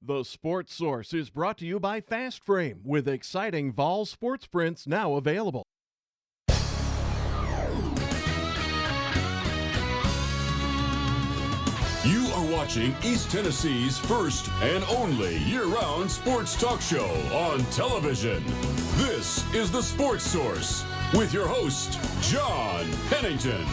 The Sports Source is brought to you by Fast Frame, with exciting Vol sports prints now available. You are watching East Tennessee's first and only year-round sports talk show on television. This is The Sports Source with your host, John Pennington.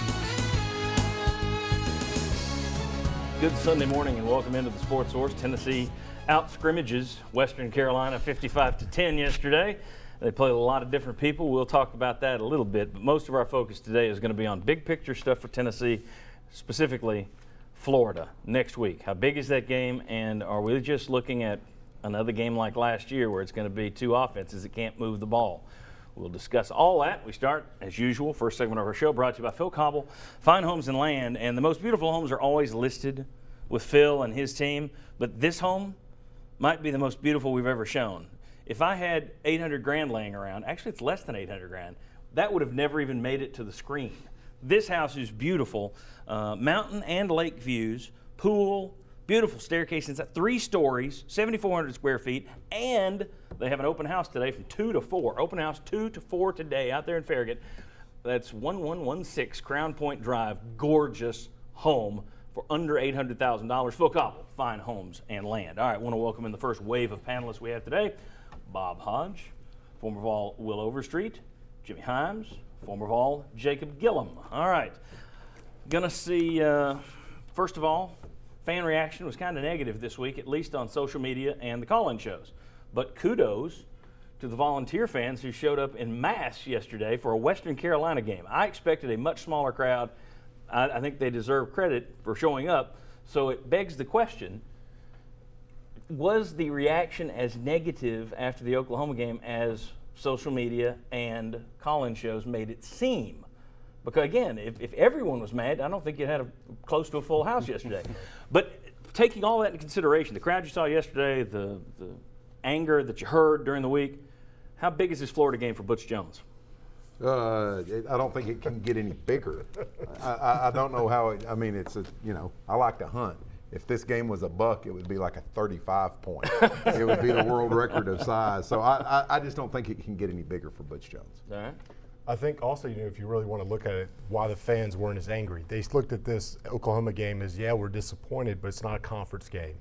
Good Sunday morning and welcome into The Sports Source. Tennessee out scrimmages Western Carolina 55-10 yesterday. They played a lot of different people. We'll talk about that a little bit, but most of our focus today is going to be on big picture stuff for Tennessee, specifically Florida next week. How big is that game, and are we just looking at another game like last year where it's going to be two offenses that can't move the ball? We'll discuss all that. We start, as usual, first segment of our show brought to you by Phil Cobble, Fine Homes and Land. And the most beautiful homes are always listed with Phil and his team, but this home might be the most beautiful we've ever shown. If I had 800 grand laying around, actually it's less than 800 grand, that would have never even made it to the screen. This house is beautiful. Mountain and lake views, pool, beautiful staircase inside, 3 stories, 7,400 square feet, and they have an open house today from 2 to 4. Open house 2 to 4 today out there in Farragut. That's 1116 Crown Point Drive. Gorgeous home for under $800,000. Phil Cobble, Fine Homes and Land. All right, I want to welcome in the first wave of panelists we have today. Bob Hodge, former Vol Will Overstreet, Jimmy Himes, former Vol Jacob Gillum. All right, gonna see, first of all, fan reaction was kind of negative this week, at least on social media and the call-in shows. But kudos to the volunteer fans who showed up in mass yesterday for a Western Carolina game. I expected a much smaller crowd. I think they deserve credit for showing up. So it begs the question, was the reaction as negative after the Oklahoma game as social media and call-in shows made it seem? Because again, if everyone was mad, I don't think you had close to a full house yesterday. But taking all that into consideration, the crowd you saw yesterday, the anger that you heard during the week, how big is this Florida game for Butch Jones? I don't think it can get any bigger. I don't know how I mean, I like to hunt. If this game was a buck, it would be like a 35 point. It would be the world record of size. So I just don't think it can get any bigger for Butch Jones. All right. I think also, if you really want to look at it, why the fans weren't as angry. They looked at this Oklahoma game as, yeah, we're disappointed, but it's not a conference game.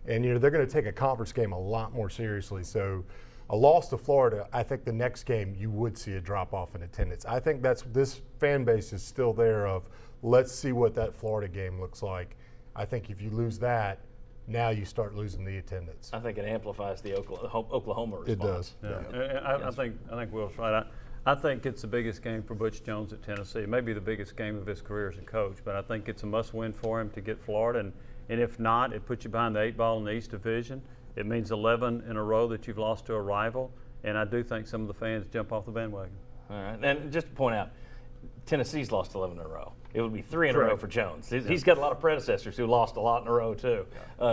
And, they're going to take a conference game a lot more seriously. So a loss to Florida, I think the next game you would see a drop-off in attendance. I think this fan base is still there of, let's see what that Florida game looks like. I think if you lose that, now you start losing the attendance. I think it amplifies the Oklahoma response. It does. Yeah. I think Will's right. I think it's the biggest game for Butch Jones at Tennessee. It may be the biggest game of his career as a coach, but I think it's a must-win for him to get Florida. And if not, it puts you behind the 8 ball in the East Division. It means 11 in a row that you've lost to a rival. And I do think some of the fans jump off the bandwagon. All right. And just to point out, Tennessee's lost 11 in a row. It would be 3 in a row for Jones. He's got a lot of predecessors who lost a lot in a row, too.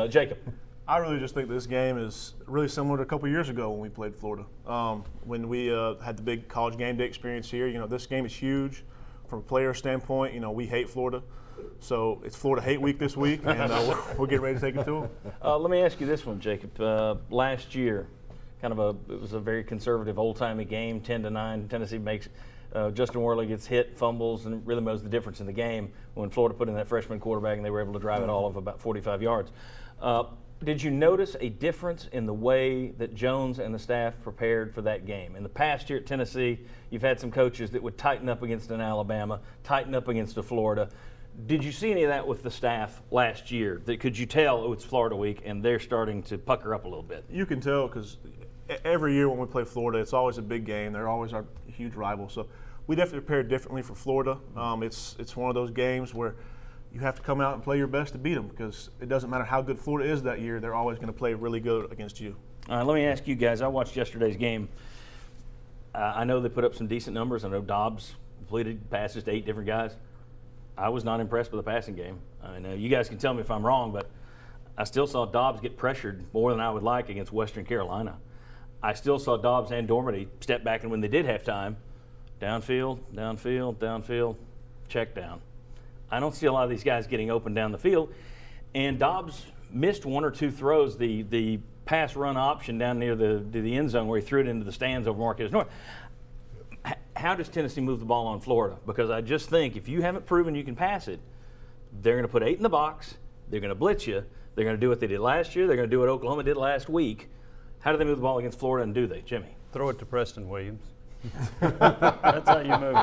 Jacob. I really just think this game is really similar to a couple years ago when we played Florida. When we had the big college game day experience here, this game is huge from a player standpoint. We hate Florida. So it's Florida Hate Week this week, and we're getting ready to take it to them. Let me ask you this one, Jacob. Last year, it was a very conservative, old-timey game, 10-9. Tennessee makes Justin Worley gets hit, fumbles, and really knows the difference in the game when Florida put in that freshman quarterback and they were able to drive it all of about 45 yards. Did you notice a difference in the way that Jones and the staff prepared for that game? In the past year at Tennessee, you've had some coaches that would tighten up against an Alabama, tighten up against a Florida. Did you see any of that with the staff last year? Could you tell it's Florida week and they're starting to pucker up a little bit? You can tell because every year when we play Florida, it's always a big game. They're always our huge rival. So we definitely prepared differently for Florida. It's one of those games where you have to come out and play your best to beat them because it doesn't matter how good Florida is that year. They're always going to play really good against you. All right, let me ask you guys. I watched yesterday's game. I know they put up some decent numbers. I know Dobbs completed passes to 8 different guys. I was not impressed with the passing game. I know you guys can tell me if I'm wrong, but I still saw Dobbs get pressured more than I would like against Western Carolina. I still saw Dobbs and Dormady step back, and when they did have time, downfield, check down. I don't see a lot of these guys getting open down the field. And Dobbs missed one or two throws, the pass run option down near the end zone where he threw it into the stands over Marquez North. How does Tennessee move the ball on Florida? Because I just think if you haven't proven you can pass it, they're going to put 8 in the box. They're going to blitz you. They're going to do what they did last year. They're going to do what Oklahoma did last week. How do they move the ball against Florida, and do they, Jimmy? Throw it to Preston Williams. That's how you move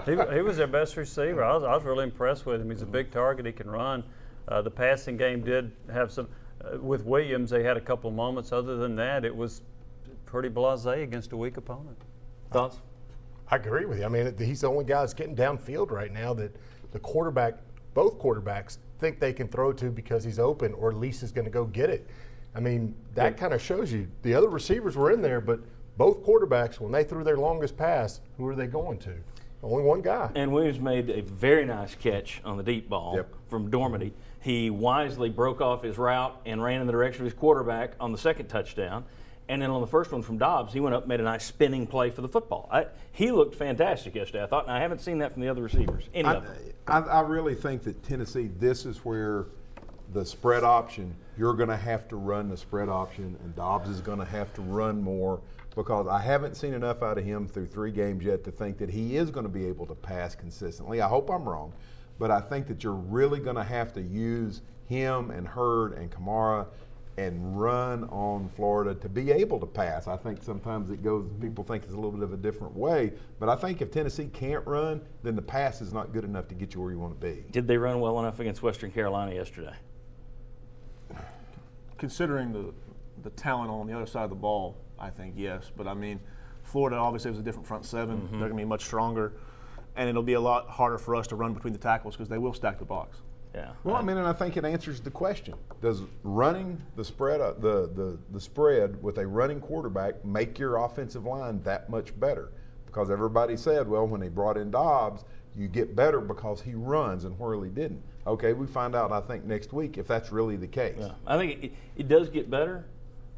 it. He was their best receiver. I was really impressed with him. He's a big target. He can run. The passing game did have some. With Williams, they had a couple of moments. Other than that, it was pretty blasé against a weak opponent. Thoughts? I agree with you. I mean, he's the only guy that's getting downfield right now that the both quarterbacks think they can throw to because he's open, or at least is going to go get it. I mean, that kind of shows you the other receivers were in there, but both quarterbacks, when they threw their longest pass, who are they going to? Only one guy. And Williams made a very nice catch on the deep ball from Dormady. He wisely broke off his route and ran in the direction of his quarterback on the second touchdown. And then on the first one from Dobbs, he went up and made a nice spinning play for the football. He looked fantastic yesterday, I thought, and I haven't seen that from the other receivers, any of them. I really think that Tennessee, this is where the spread option, you're going to have to run the spread option, and Dobbs is going to have to run more, because I haven't seen enough out of him through 3 games yet to think that he is going to be able to pass consistently. I hope I'm wrong, but I think that you're really going to have to use him and Hurd and Kamara and run on Florida to be able to pass. I think sometimes it goes, people think it's a little bit of a different way, but I think if Tennessee can't run, then the pass is not good enough to get you where you want to be. Did they run well enough against Western Carolina yesterday? Considering the talent on the other side of the ball, I think yes. But I mean, Florida obviously was a different front 7. They're going to be much stronger, and it'll be a lot harder for us to run between the tackles because they will stack the box. Yeah. Well, I mean, and I think it answers the question: does running the spread, the spread with a running quarterback, make your offensive line that much better? Because everybody said, well, when they brought in Dobbs, you get better because he runs, and Worley didn't. Okay, we find out, I think, next week if that's really the case. Yeah. I think it does get better,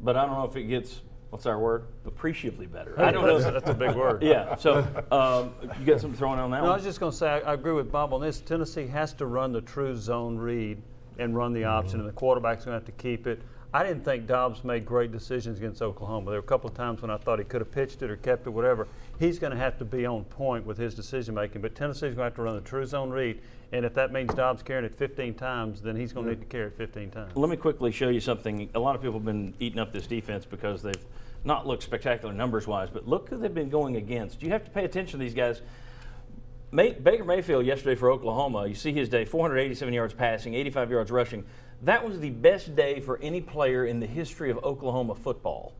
but I don't know if it gets, what's our word? Appreciably better. I don't know. That's a big word. Yeah. So you got something thrown on that No, one? I was just going to say, I agree with Bob on this. Tennessee has to run the true zone read and run the option, and the quarterback's going to have to keep it. I didn't think Dobbs made great decisions against Oklahoma. There were a couple of times when I thought he could have pitched it or kept it, whatever. He's going to have to be on point with his decision making, but Tennessee's going to have to run the true zone read, and if that means Dobbs carrying it 15 times, then he's going to need to carry it 15 times. Let me quickly show you something. A lot of people have been eating up this defense because they've not looked spectacular numbers-wise, but look who they've been going against. You have to pay attention to these guys. Baker Mayfield yesterday for Oklahoma, you see his day, 487 yards passing, 85 yards rushing. That was the best day for any player in the history of Oklahoma football.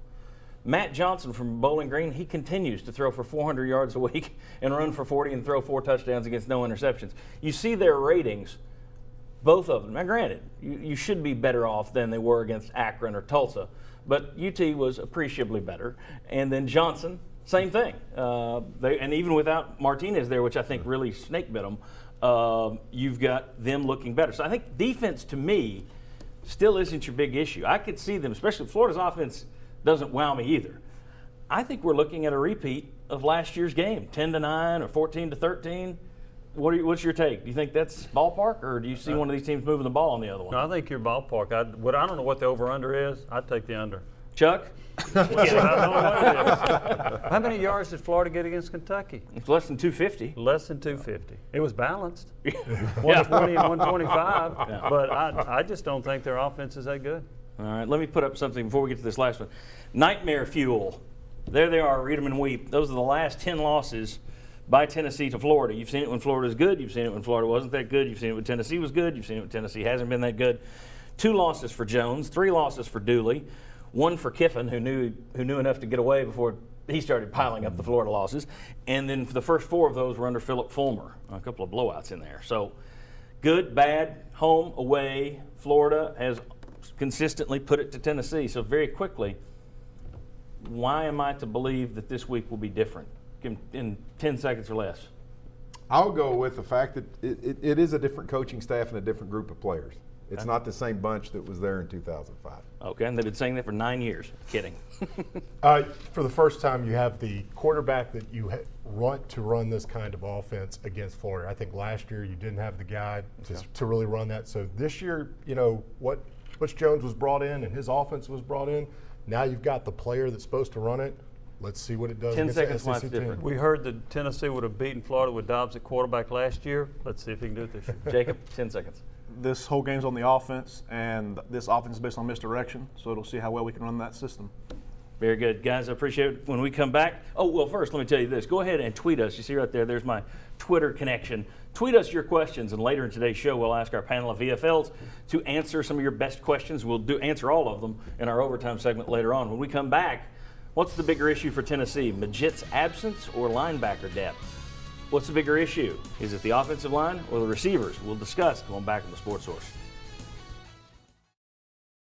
Matt Johnson from Bowling Green, he continues to throw for 400 yards a week and run for 40 and throw 4 touchdowns against no interceptions. You see their ratings, both of them. Now, granted, you should be better off than they were against Akron or Tulsa, but UT was appreciably better. And then Johnson, same thing. And even without Martinez there, which I think really snake bit them, you've got them looking better. So I think defense, to me, still isn't your big issue. I could see them, especially Florida's offense doesn't wow me either. I think we're looking at a repeat of last year's game, 10-9 or 14-13. What's your take? Do you think that's ballpark, or do you see one of these teams moving the ball on the other one? No, I think you're ballpark. I don't know what the over-under is. I'd take the under. Chuck? I don't know what it is. How many yards did Florida get against Kentucky? It's less than 250. Less than 250. It was balanced. 120 and 125. Yeah. But I just don't think their offense is that good. All right, let me put up something before we get to this last one. Nightmare fuel. There they are, read them and weep. Those are the last 10 losses by Tennessee to Florida. You've seen it when Florida's good. You've seen it when Florida wasn't that good. You've seen it when Tennessee was good. You've seen it when Tennessee hasn't been that good. 2 losses for Jones, 3 losses for Dooley, 1 for Kiffin, who knew enough to get away before he started piling up the Florida losses. And then for the first 4 of those were under Philip Fulmer. A couple of blowouts in there. So good, bad, home, away. Florida has consistently put it to Tennessee. So very quickly, why am I to believe that this week will be different in 10 seconds or less? I'll go with the fact that it is a different coaching staff and a different group of players. It's not the same bunch that was there in 2005. Okay, and they've been saying that for 9 years. Kidding. For the first time, you have the quarterback that you want to run this kind of offense against Florida. I think last year you didn't have the guy to really run that. So this year, what Butch Jones was brought in and his offense was brought in. Now you've got the player that's supposed to run it. Let's see what it does. 10 against the seconds, why it's SEC different. team. We heard that Tennessee would have beaten Florida with Dobbs at quarterback last year. Let's see if he can do it this year. Jacob, 10 seconds. This whole game's on the offense, and this offense is based on misdirection, so it'll see how well we can run that system. Very good. Guys, I appreciate it. When we come back, first let me tell you this. Go ahead and tweet us. You see right there's my Twitter connection. Tweet us your questions, and later in today's show, we'll ask our panel of VFLs to answer some of your best questions. We'll answer all of them in our overtime segment later on. When we come back, what's the bigger issue for Tennessee, Majit's absence or linebacker depth? What's the bigger issue? Is it the offensive line or the receivers? We'll discuss. Come on back on the Sports Source.